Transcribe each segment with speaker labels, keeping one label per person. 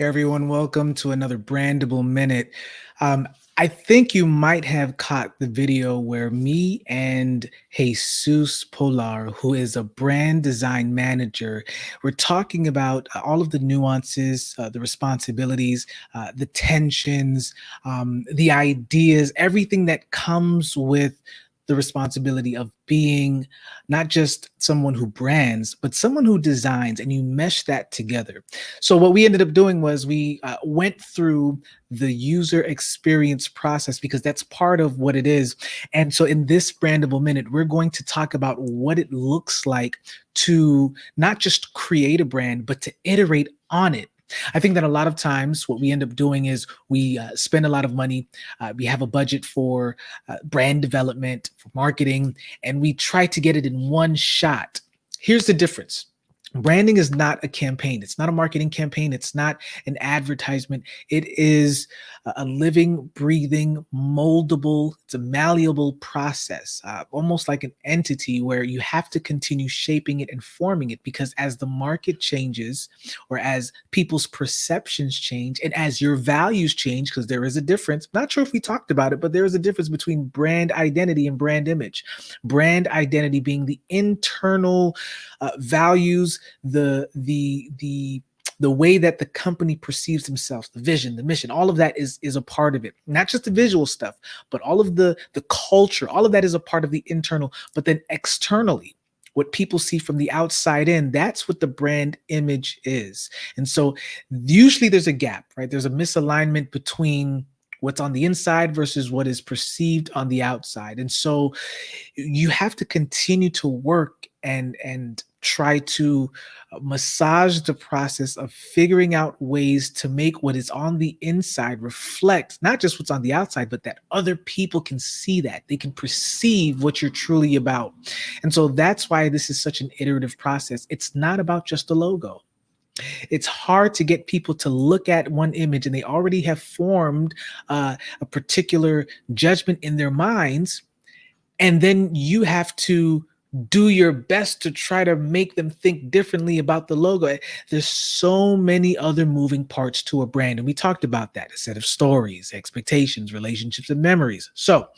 Speaker 1: Hey everyone, welcome to another Brandable Minute. Um, I think you might have caught the video where me and Jesus Polar, who is a brand design manager, we're talking about all of the nuances, the responsibilities, the tensions, the ideas, everything that comes with the responsibility of being not just someone who brands, but someone who designs, and you mesh that together. So what we ended up doing was we went through the user experience process because that's part of what it is. And so in this brandable minute, we're going to talk about what it looks like to not just create a brand, but to iterate on it. I think that a lot of times what we end up doing is we spend a lot of money. We have a budget for brand development, for marketing, and we try to get it in one shot. Here's the difference. Branding is not a campaign. It's not a marketing campaign. It's not an advertisement. It is a living, breathing, moldable, it's a malleable process, almost like an entity where you have to continue shaping it and forming it because as the market changes or as people's perceptions change and as your values change, because there is a difference, I'm not sure if we talked about it, but there is a difference between brand identity and brand image. Brand identity being the internal values, the way that the company perceives themselves, the vision, the mission, all of that is a part of it. Not just the visual stuff, but all of the culture, all of that is a part of the internal. But then externally, what people see from the outside in, that's what the brand image is. And so usually there's a gap, right? There's a misalignment between what's on the inside versus what is perceived on the outside. And so you have to continue to work and try to massage the process of figuring out ways to make what is on the inside reflect not just what's on the outside, but that other people can see that they can perceive what you're truly about. And so that's why this is such an iterative process. It's not about just the logo. It's hard to get people to look at one image and they already have formed a particular judgment in their minds, and then you have to do your best to try to make them think differently about the logo. There's so many other moving parts to a brand, and we talked about that: a set of stories, expectations, relationships, and memories. So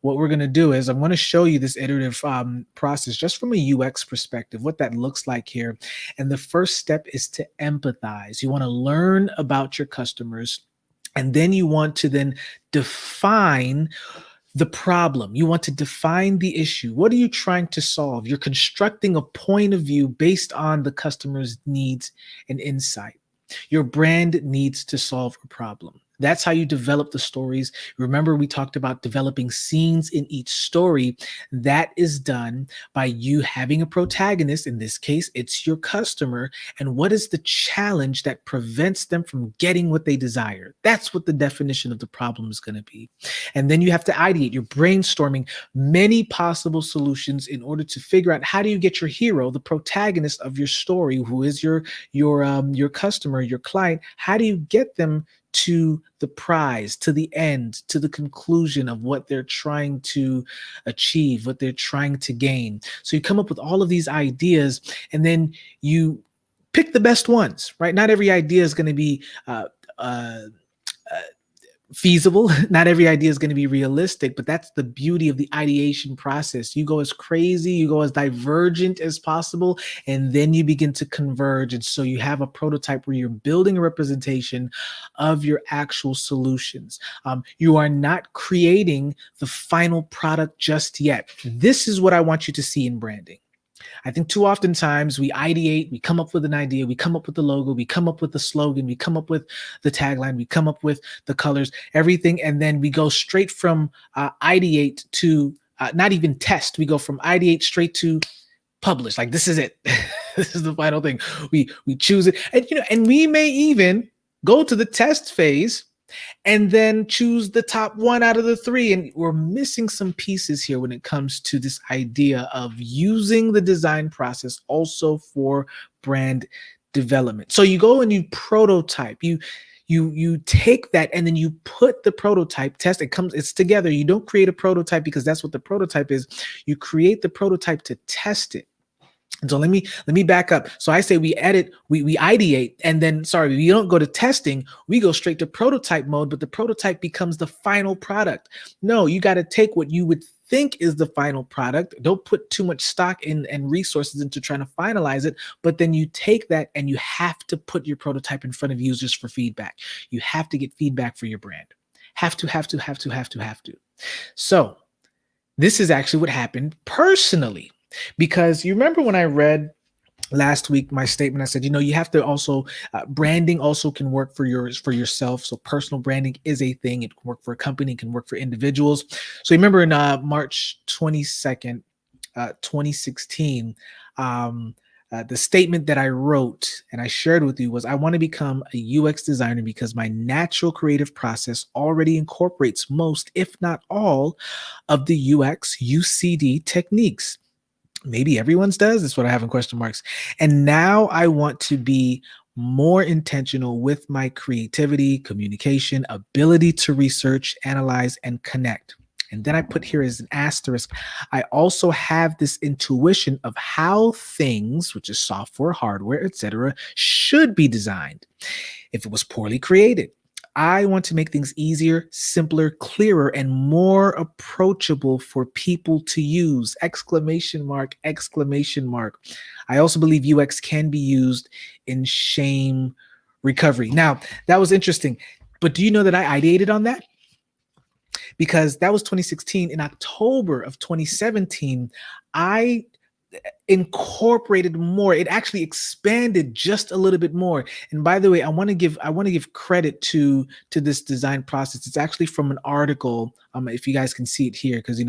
Speaker 1: what we're going to do is I'm going to show you this iterative process just from a UX perspective, what that looks like here. And the first step is to empathize. You want to learn about your customers, and then you want to then define the problem. You want to define the issue. What are you trying to solve? You're constructing a point of view based on the customer's needs and insight. Your brand needs to solve a problem. That's how you develop the stories. Remember, we talked about developing scenes in each story. That is done by you having a protagonist. In this case, it's your customer. And what is the challenge that prevents them from getting what they desire? That's what the definition of the problem is going to be. And then you have to ideate. You're brainstorming many possible solutions in order to figure out how do you get your hero, the protagonist of your story, who is your customer, your client, how do you get them to the prize, to the end, to the conclusion of what they're trying to achieve, what they're trying to gain. So you come up with all of these ideas, and then you pick the best ones, right? Not every idea is going to be uh, feasible. Not every idea is going to be realistic, but that's the beauty of the ideation process. You go as crazy, you go as divergent as possible, and then you begin to converge. And so you have a prototype where you're building a representation of your actual solutions. You are not creating the final product just yet. This is what I want you to see in branding. I think too often times we ideate, we come up with an idea, we come up with the logo, we come up with the slogan, we come up with the tagline, we come up with the colors, everything, and then we go straight from ideate to not even test. We go from ideate straight to publish. Like, this is it. This is the final thing. We choose it, and and we may even go to the test phase and then choose the top one out of the three. And we're missing some pieces here when it comes to this idea of using the design process also for brand development. So you go and you prototype, you take that and then you put the prototype test. It's together. You don't create a prototype because that's what the prototype is. You create the prototype to test it. And so let me back up. So I say we edit, we ideate, and then sorry, we don't go to testing, we go straight to prototype mode, but the prototype becomes the final product. No, you got to take what you would think is the final product. Don't put too much stock in and resources into trying to finalize it, but then you take that and you have to put your prototype in front of users for feedback. You have to get feedback for your brand. Have to. So this is actually what happened personally. Because you remember when I read last week my statement, I said, you have to also branding also can work for yourself. So personal branding is a thing. It can work for a company, it can work for individuals. So you remember in March 22nd, 2016, the statement that I wrote and I shared with you was, I want to become a UX designer because my natural creative process already incorporates most, if not all, of the UX UCD techniques. Maybe everyone's does. That's what I have in question marks. And now I want to be more intentional with my creativity, communication, ability to research, analyze, and connect. And then I put here as an asterisk, I also have this intuition of how things, which is software, hardware, etc., should be designed if it was poorly created. I want to make things easier, simpler, clearer, and more approachable for people to use. Exclamation mark, exclamation mark. I also believe UX can be used in shame recovery. Now, that was interesting. But do you know that I ideated on that? Because that was 2016. In October of 2017, I incorporated more. It actually expanded just a little bit more. And by the way, I want to give credit to this design process. It's actually from an article. If you guys can see it here, because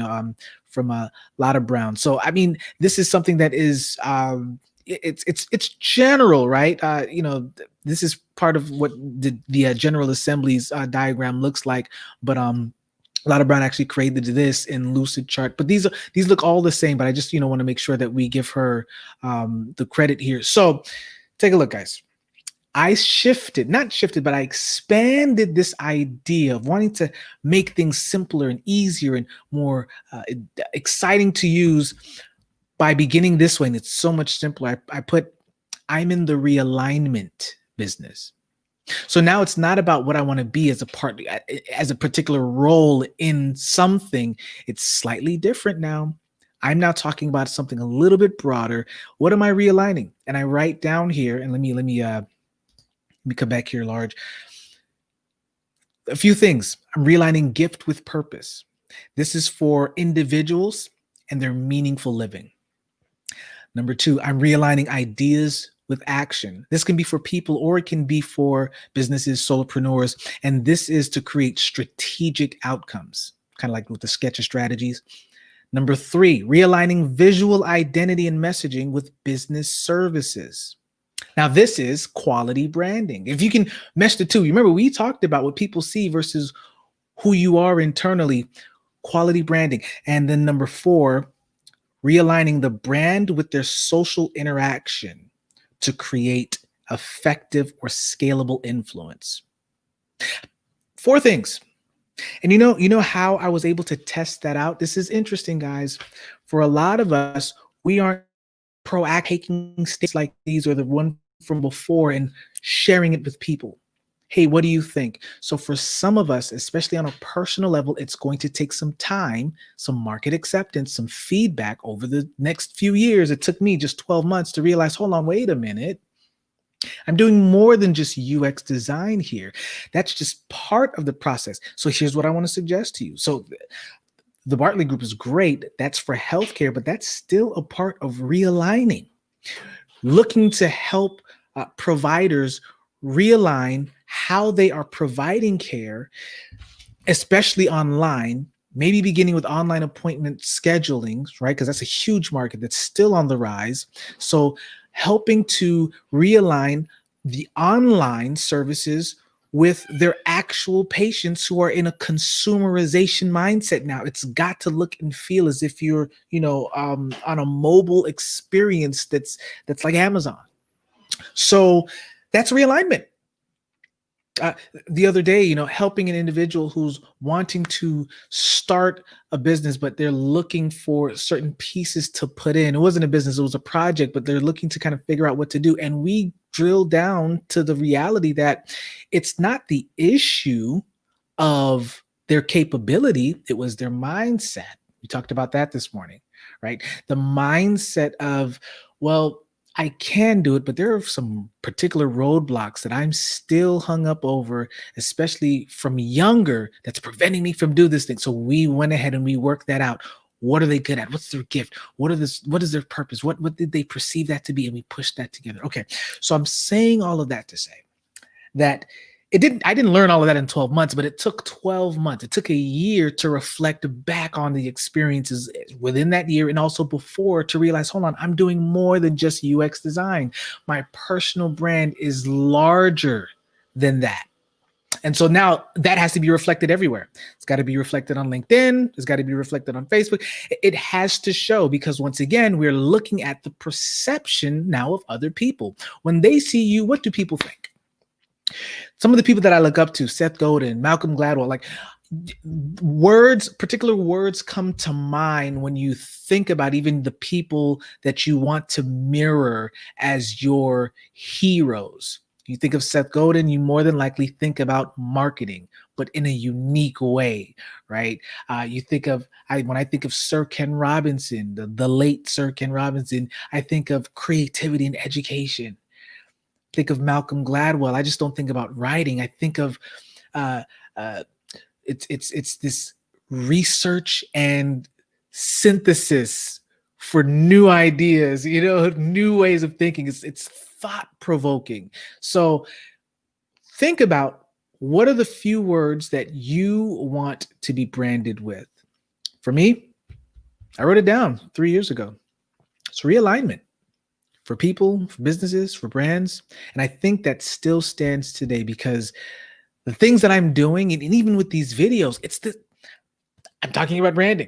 Speaker 1: from Lotta Brown. So I mean, this is something that is it's general, right? This is part of what the General Assembly's diagram looks like, but Lotta Brown actually created this in Lucid Chart, but these look all the same. But I just want to make sure that we give her the credit here. So take a look, guys. I not shifted, but I expanded this idea of wanting to make things simpler and easier and more exciting to use by beginning this way. And it's so much simpler. I put, I'm in the realignment business. So now it's not about what I want to be as a particular role in something. It's slightly different now. I'm now talking about something a little bit broader. What am I realigning? And I write down here, and let me come back here large. A few things. I'm realigning gift with purpose. This is for individuals and their meaningful living. Number two, I'm realigning ideas with action. This can be for people or it can be for businesses, solopreneurs, and this is to create strategic outcomes, kind of like with the sketch of strategies. Number three, realigning visual identity and messaging with business services. Now, this is quality branding. If you can mesh the two, you remember we talked about what people see versus who you are internally, quality branding. And then number four, realigning the brand with their social interaction to create effective or scalable influence. Four things. And you know how I was able to test that out? This is interesting, guys. For a lot of us, we aren't proactive taking states like these or the one from before and sharing it with people. Hey, what do you think? So for some of us, especially on a personal level, it's going to take some time, some market acceptance, some feedback over the next few years. It took me just 12 months to realize, hold on, wait a minute. I'm doing more than just UX design here. That's just part of the process. So here's what I want to suggest to you. So the Bartley Group is great. That's for healthcare, but that's still a part of realigning, looking to help providers realign how they are providing care, especially online, maybe beginning with online appointment scheduling, right? Because that's a huge market that's still on the rise. So helping to realign the online services with their actual patients who are in a consumerization mindset now. It's got to look and feel as if you're, on a mobile experience that's like Amazon. So that's realignment. uh, the other day, helping an individual who's wanting to start a business, but they're looking for certain pieces to put in. It wasn't a business, it was a project, but they're looking to kind of figure out what to do. And we drill down to the reality that it's not the issue of their capability, it was their mindset. We talked about that this morning, right? The mindset of, well, I can do it, but there are some particular roadblocks that I'm still hung up over, especially from younger, that's preventing me from doing this thing. So we went ahead and we worked that out. What are they good at? What's their gift? What is their purpose? What did they perceive that to be? And we pushed that together. Okay. So I'm saying all of that to say that I didn't learn all of that in 12 months, but it took 12 months. It took a year to reflect back on the experiences within that year and also before to realize, hold on, I'm doing more than just UX design. My personal brand is larger than that. And so now that has to be reflected everywhere. It's got to be reflected on LinkedIn. It's got to be reflected on Facebook. It has to show, because once again, we're looking at the perception now of other people. When they see you, what do people think? Some of the people that I look up to, Seth Godin, Malcolm Gladwell, like particular words come to mind when you think about even the people that you want to mirror as your heroes. You think of Seth Godin, you more than likely think about marketing, but in a unique way, right? You think of, when I think of Sir Ken Robinson, the late Sir Ken Robinson, I think of creativity and education. Think of Malcolm Gladwell. I just don't think about writing. I think of it's this research and synthesis for new ideas, new ways of thinking. It's thought provoking. So think about, what are the few words that you want to be branded with? For me, I wrote it down 3 years ago. It's realignment. For people, for businesses, for brands. And I think that still stands today, because the things that I'm doing, and even with these videos, I'm talking about branding.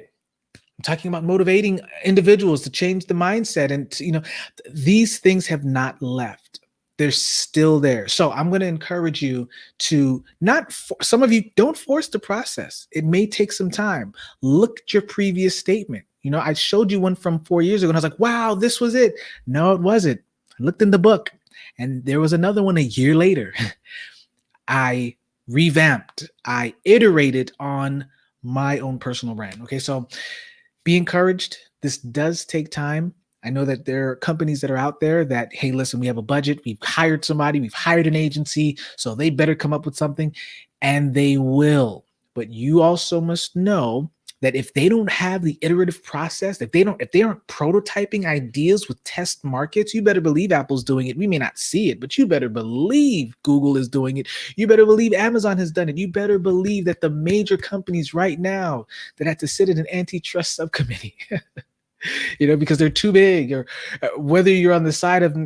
Speaker 1: I'm talking about motivating individuals to change the mindset. And, these things have not left. They're still there. So I'm going to encourage you to some of you, don't force the process. It may take some time. Look at your previous statement. I showed you one from 4 years ago and I was like, wow, this was it. No, it wasn't. I looked in the book and there was another one a year later. I revamped, I iterated on my own personal brand. Okay, so be encouraged. This does take time. I know that there are companies that are out there that, hey, listen, we have a budget. We've hired somebody. We've hired an agency. So they better come up with something. And they will. But you also must know that if they don't have the iterative process, if they aren't prototyping ideas with test markets, you better believe Apple's doing it. We may not see it, but you better believe Google is doing it. You better believe Amazon has done it. You better believe that the major companies right now that have to sit in an antitrust subcommittee, because they're too big, or whether you're on the side of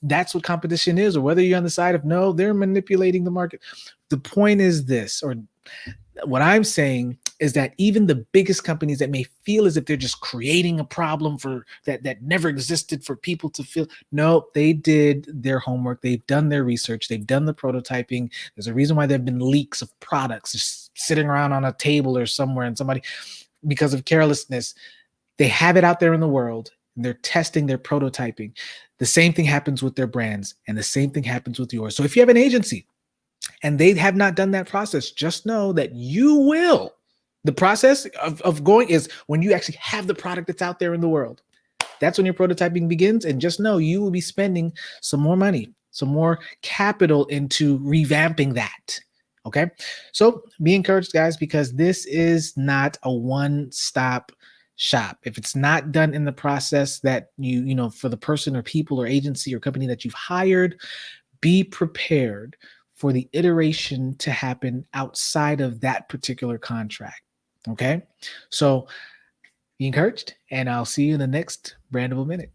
Speaker 1: that's what competition is, or whether you're on the side of no, they're manipulating the market. The point is this, or what I'm saying is that even the biggest companies that may feel as if they're just creating a problem for that never existed for people to feel, no, they did their homework. They've done their research. They've done the prototyping. There's a reason why there have been leaks of products just sitting around on a table or somewhere, and somebody, because of carelessness, they have it out there in the world. And they're testing, they're prototyping. The same thing happens with their brands, and the same thing happens with yours. So if you have an agency and they have not done that process, just know that you will. The process of going is when you actually have the product that's out there in the world. That's when your prototyping begins. And just know you will be spending some more money, some more capital into revamping that. Okay. So be encouraged, guys, because this is not a one-stop shop. If it's not done in the process that for the person or people or agency or company that you've hired, be prepared for the iteration to happen outside of that particular contract. Okay, so be encouraged, and I'll see you in the next Brandable Minute.